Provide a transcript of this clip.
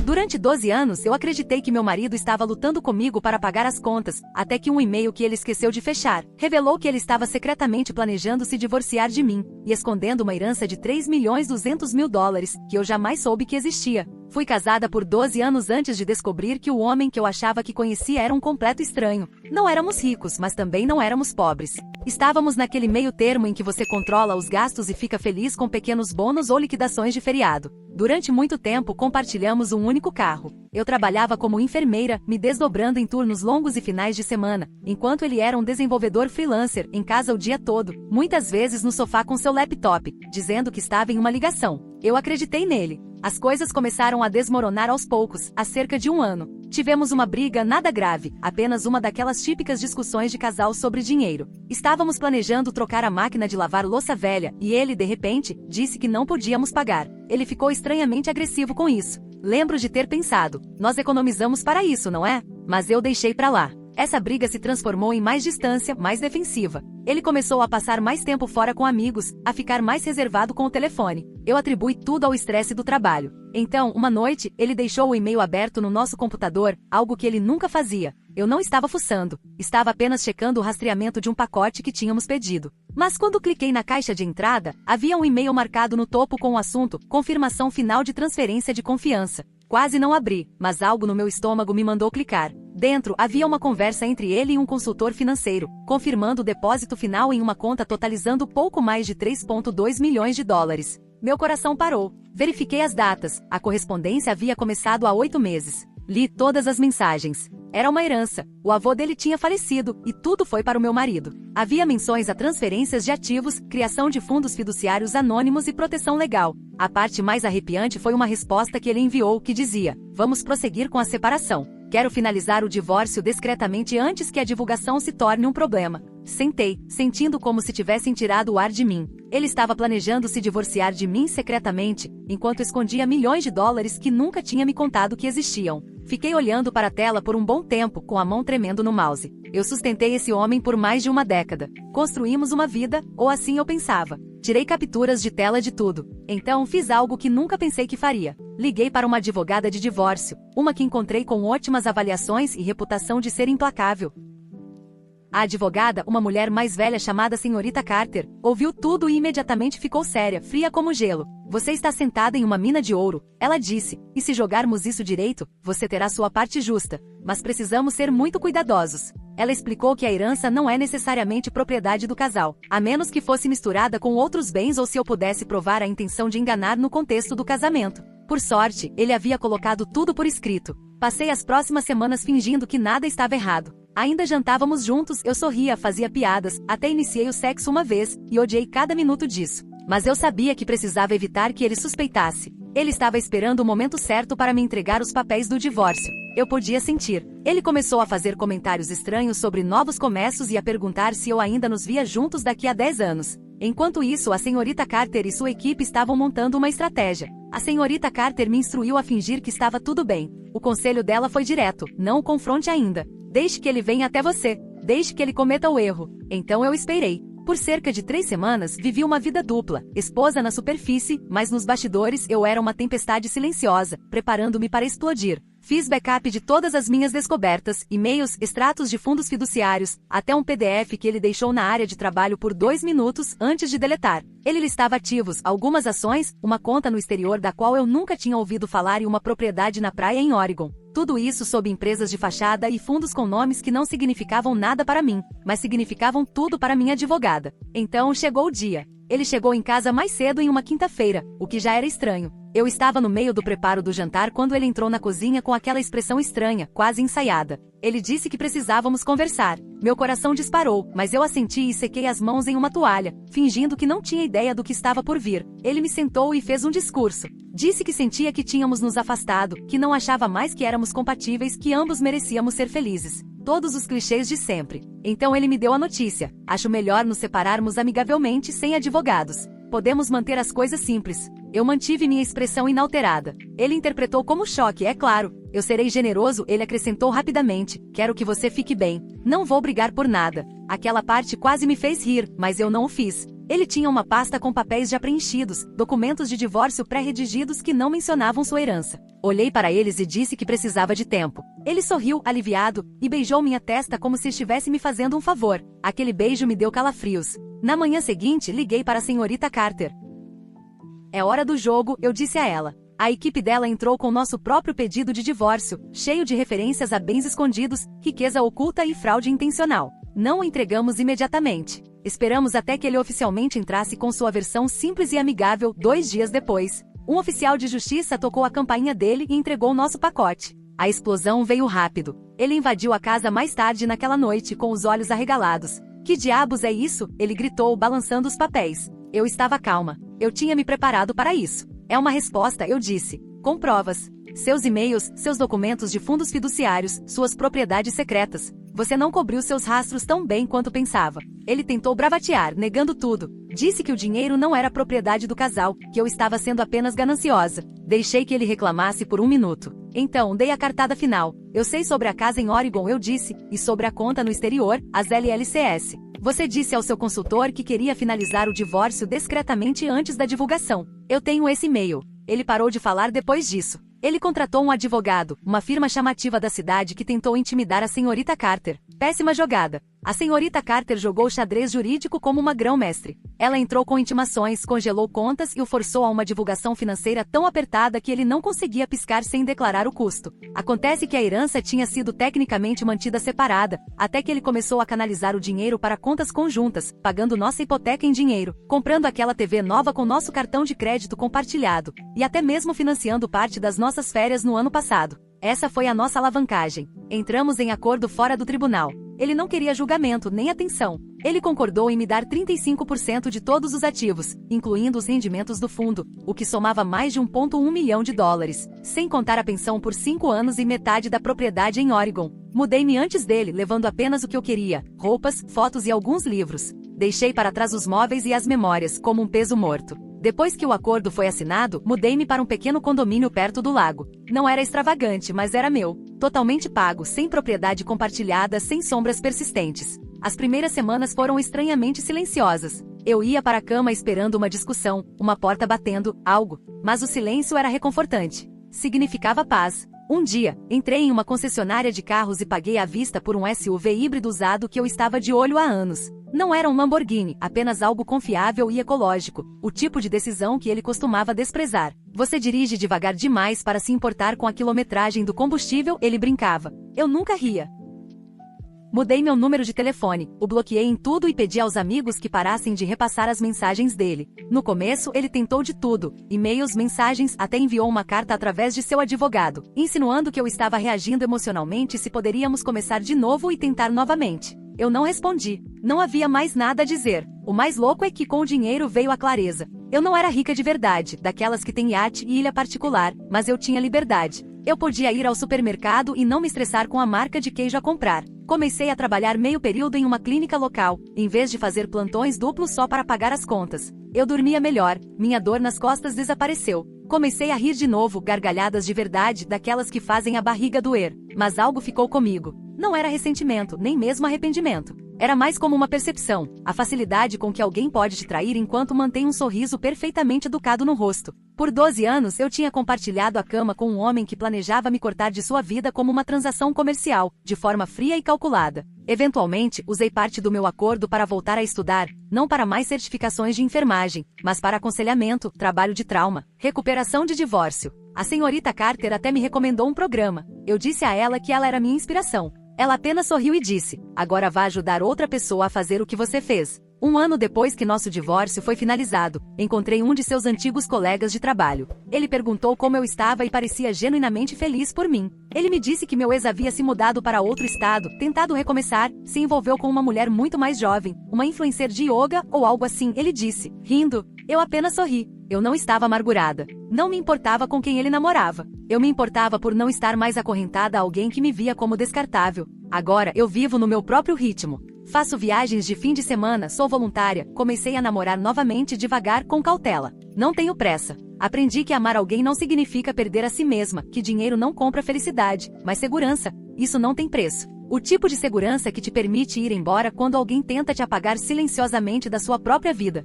Durante 12 anos eu acreditei que meu marido estava lutando comigo para pagar as contas, até que um e-mail que ele esqueceu de fechar revelou que ele estava secretamente planejando se divorciar de mim e escondendo uma herança de 3.200.000 dólares que eu jamais soube que existia. Fui casada por 12 anos antes de descobrir que o homem que eu achava que conhecia era um completo estranho. Não éramos ricos, mas também não éramos pobres. Estávamos naquele meio termo em que você controla os gastos e fica feliz com pequenos bônus ou liquidações de feriado. Durante muito tempo compartilhamos um único carro. Eu trabalhava como enfermeira, me desdobrando em turnos longos e finais de semana, enquanto ele era um desenvolvedor freelancer, em casa o dia todo, muitas vezes no sofá com seu laptop, dizendo que estava em uma ligação. Eu acreditei nele. As coisas começaram a desmoronar aos poucos, há cerca de um ano. Tivemos uma briga nada grave, apenas uma daquelas típicas discussões de casal sobre dinheiro. Estávamos planejando trocar a máquina de lavar louça velha, e ele, de repente, disse que não podíamos pagar. Ele ficou estranhamente agressivo com isso. Lembro de ter pensado, nós economizamos para isso, não é? Mas eu deixei pra lá. Essa briga se transformou em mais distância, mais defensiva. Ele começou a passar mais tempo fora com amigos, a ficar mais reservado com o telefone. Eu atribuí tudo ao estresse do trabalho. Então, uma noite, ele deixou o e-mail aberto no nosso computador, algo que ele nunca fazia. Eu não estava fuçando, estava apenas checando o rastreamento de um pacote que tínhamos pedido. Mas quando cliquei na caixa de entrada, havia um e-mail marcado no topo com o assunto "Confirmação final de transferência de confiança". Quase não abri, mas algo no meu estômago me mandou clicar. Dentro havia uma conversa entre ele e um consultor financeiro, confirmando o depósito final em uma conta totalizando pouco mais de 3,2 milhões de dólares. Meu coração parou. Verifiquei as datas, a correspondência havia começado há 8 meses. Li todas as mensagens. Era uma herança, o avô dele tinha falecido, e tudo foi para o meu marido. Havia menções a transferências de ativos, criação de fundos fiduciários anônimos e proteção legal. A parte mais arrepiante foi uma resposta que ele enviou que dizia: "Vamos prosseguir com a separação. Quero finalizar o divórcio discretamente antes que a divulgação se torne um problema." Sentei, sentindo como se tivessem tirado o ar de mim. Ele estava planejando se divorciar de mim secretamente, enquanto escondia milhões de dólares que nunca tinha me contado que existiam. Fiquei olhando para a tela por um bom tempo, com a mão tremendo no mouse. Eu sustentei esse homem por mais de uma década. Construímos uma vida, ou assim eu pensava. Tirei capturas de tela de tudo. Então fiz algo que nunca pensei que faria. Liguei para uma advogada de divórcio, uma que encontrei com ótimas avaliações e reputação de ser implacável. A advogada, uma mulher mais velha chamada Senhorita Carter, ouviu tudo e imediatamente ficou séria, fria como gelo. "Você está sentada em uma mina de ouro", ela disse, "e se jogarmos isso direito, você terá sua parte justa. Mas precisamos ser muito cuidadosos." Ela explicou que a herança não é necessariamente propriedade do casal, a menos que fosse misturada com outros bens ou se eu pudesse provar a intenção de enganar no contexto do casamento. Por sorte, ele havia colocado tudo por escrito. Passei as próximas semanas fingindo que nada estava errado. Ainda jantávamos juntos, eu sorria, fazia piadas, até iniciei o sexo uma vez, e odiei cada minuto disso. Mas eu sabia que precisava evitar que ele suspeitasse. Ele estava esperando o momento certo para me entregar os papéis do divórcio. Eu podia sentir. Ele começou a fazer comentários estranhos sobre novos começos e a perguntar se eu ainda nos via juntos daqui a 10 anos. Enquanto isso, a senhorita Carter e sua equipe estavam montando uma estratégia. A senhorita Carter me instruiu a fingir que estava tudo bem. O conselho dela foi direto: não o confronte ainda. Deixe que ele venha até você. Deixe que ele cometa o erro. Então eu esperei. Por cerca de 3 semanas, vivi uma vida dupla, esposa na superfície, mas nos bastidores eu era uma tempestade silenciosa, preparando-me para explodir. Fiz backup de todas as minhas descobertas, e-mails, extratos de fundos fiduciários, até um PDF que ele deixou na área de trabalho por 2 minutos antes de deletar. Ele listava ativos, algumas ações, uma conta no exterior da qual eu nunca tinha ouvido falar e uma propriedade na praia em Oregon. Tudo isso sob empresas de fachada e fundos com nomes que não significavam nada para mim, mas significavam tudo para minha advogada. Então chegou o dia. Ele chegou em casa mais cedo em uma quinta-feira, o que já era estranho. Eu estava no meio do preparo do jantar quando ele entrou na cozinha com aquela expressão estranha, quase ensaiada. Ele disse que precisávamos conversar. Meu coração disparou, mas eu assenti e sequei as mãos em uma toalha, fingindo que não tinha ideia do que estava por vir. Ele me sentou e fez um discurso. Disse que sentia que tínhamos nos afastado, que não achava mais que éramos compatíveis, que ambos merecíamos ser felizes. Todos os clichês de sempre. Então ele me deu a notícia: "Acho melhor nos separarmos amigavelmente sem advogados. Podemos manter as coisas simples." Eu mantive minha expressão inalterada. Ele interpretou como choque, é claro. "Eu serei generoso", ele acrescentou rapidamente. "Quero que você fique bem. Não vou brigar por nada." Aquela parte quase me fez rir, mas eu não o fiz. Ele tinha uma pasta com papéis já preenchidos, documentos de divórcio pré-redigidos que não mencionavam sua herança. Olhei para eles e disse que precisava de tempo. Ele sorriu, aliviado, e beijou minha testa como se estivesse me fazendo um favor. Aquele beijo me deu calafrios. Na manhã seguinte, liguei para a senhorita Carter. É hora do jogo, eu disse a ela. A equipe dela entrou com nosso próprio pedido de divórcio, cheio de referências a bens escondidos, riqueza oculta e fraude intencional. Não o entregamos imediatamente. Esperamos até que ele oficialmente entrasse com sua versão simples e amigável 2 dias depois. Um oficial de justiça tocou a campainha dele e entregou nosso pacote. A explosão veio rápido. Ele invadiu a casa mais tarde naquela noite com os olhos arregalados. Que diabos é isso? Ele gritou, balançando os papéis. Eu estava calma. Eu tinha me preparado para isso. É uma resposta, eu disse. Com provas. Seus e-mails, seus documentos de fundos fiduciários, suas propriedades secretas. Você não cobriu seus rastros tão bem quanto pensava. Ele tentou bravatear, negando tudo. Disse que o dinheiro não era propriedade do casal, que eu estava sendo apenas gananciosa. Deixei que ele reclamasse por 1 minuto. Então, dei a cartada final. Eu sei sobre a casa em Oregon, eu disse, e sobre a conta no exterior, as LLCs. Você disse ao seu consultor que queria finalizar o divórcio discretamente antes da divulgação. Eu tenho esse e-mail. Ele parou de falar depois disso. Ele contratou um advogado, uma firma chamativa da cidade que tentou intimidar a senhorita Carter. Péssima jogada. A senhorita Carter jogou xadrez jurídico como uma grão-mestre. Ela entrou com intimações, congelou contas e o forçou a uma divulgação financeira tão apertada que ele não conseguia piscar sem declarar o custo. Acontece que a herança tinha sido tecnicamente mantida separada, até que ele começou a canalizar o dinheiro para contas conjuntas, pagando nossa hipoteca em dinheiro, comprando aquela TV nova com nosso cartão de crédito compartilhado, e até mesmo financiando parte das nossas férias no ano passado. Essa foi a nossa alavancagem. Entramos em acordo fora do tribunal. Ele não queria julgamento nem atenção. Ele concordou em me dar 35% de todos os ativos, incluindo os rendimentos do fundo, o que somava mais de 1,1 milhão de dólares, sem contar a pensão por 5 anos e metade da propriedade em Oregon. Mudei-me antes dele, levando apenas o que eu queria, roupas, fotos e alguns livros. Deixei para trás os móveis e as memórias, como um peso morto. Depois que o acordo foi assinado, mudei-me para um pequeno condomínio perto do lago. Não era extravagante, mas era meu. Totalmente pago, sem propriedade compartilhada, sem sombras persistentes. As primeiras semanas foram estranhamente silenciosas. Eu ia para a cama esperando uma discussão, uma porta batendo, algo. Mas o silêncio era reconfortante. Significava paz. Um dia, entrei em uma concessionária de carros e paguei à vista por um SUV híbrido usado que eu estava de olho há anos. Não era um Lamborghini, apenas algo confiável e ecológico, o tipo de decisão que ele costumava desprezar. Você dirige devagar demais para se importar com a quilometragem do combustível, ele brincava. Eu nunca ria. Mudei meu número de telefone, o bloqueei em tudo e pedi aos amigos que parassem de repassar as mensagens dele. No começo, ele tentou de tudo, e-mails, mensagens, até enviou uma carta através de seu advogado, insinuando que eu estava reagindo emocionalmente e se poderíamos começar de novo e tentar novamente. Eu não respondi. Não havia mais nada a dizer. O mais louco é que com o dinheiro veio a clareza. Eu não era rica de verdade, daquelas que têm iate e ilha particular, mas eu tinha liberdade. Eu podia ir ao supermercado e não me estressar com a marca de queijo a comprar. Comecei a trabalhar meio período em uma clínica local, em vez de fazer plantões duplos só para pagar as contas. Eu dormia melhor, minha dor nas costas desapareceu. Comecei a rir de novo, gargalhadas de verdade, daquelas que fazem a barriga doer. Mas algo ficou comigo. Não era ressentimento, nem mesmo arrependimento. Era mais como uma percepção, a facilidade com que alguém pode te trair enquanto mantém um sorriso perfeitamente educado no rosto. Por 12 anos eu tinha compartilhado a cama com um homem que planejava me cortar de sua vida como uma transação comercial, de forma fria e calculada. Eventualmente, usei parte do meu acordo para voltar a estudar, não para mais certificações de enfermagem, mas para aconselhamento, trabalho de trauma, recuperação de divórcio. A senhorita Carter até me recomendou um programa. Eu disse a ela que ela era minha inspiração. Ela apenas sorriu e disse, agora vá ajudar outra pessoa a fazer o que você fez. 1 ano depois que nosso divórcio foi finalizado, encontrei um de seus antigos colegas de trabalho. Ele perguntou como eu estava e parecia genuinamente feliz por mim. Ele me disse que meu ex havia se mudado para outro estado, tentado recomeçar, se envolveu com uma mulher muito mais jovem, uma influencer de yoga ou algo assim, ele disse, rindo. Eu apenas sorri. Eu não estava amargurada. Não me importava com quem ele namorava. Eu me importava por não estar mais acorrentada a alguém que me via como descartável. Agora eu vivo no meu próprio ritmo. Faço viagens de fim de semana, sou voluntária, comecei a namorar novamente devagar, com cautela. Não tenho pressa. Aprendi que amar alguém não significa perder a si mesma, que dinheiro não compra felicidade, mas segurança. Isso não tem preço. O tipo de segurança que te permite ir embora quando alguém tenta te apagar silenciosamente da sua própria vida.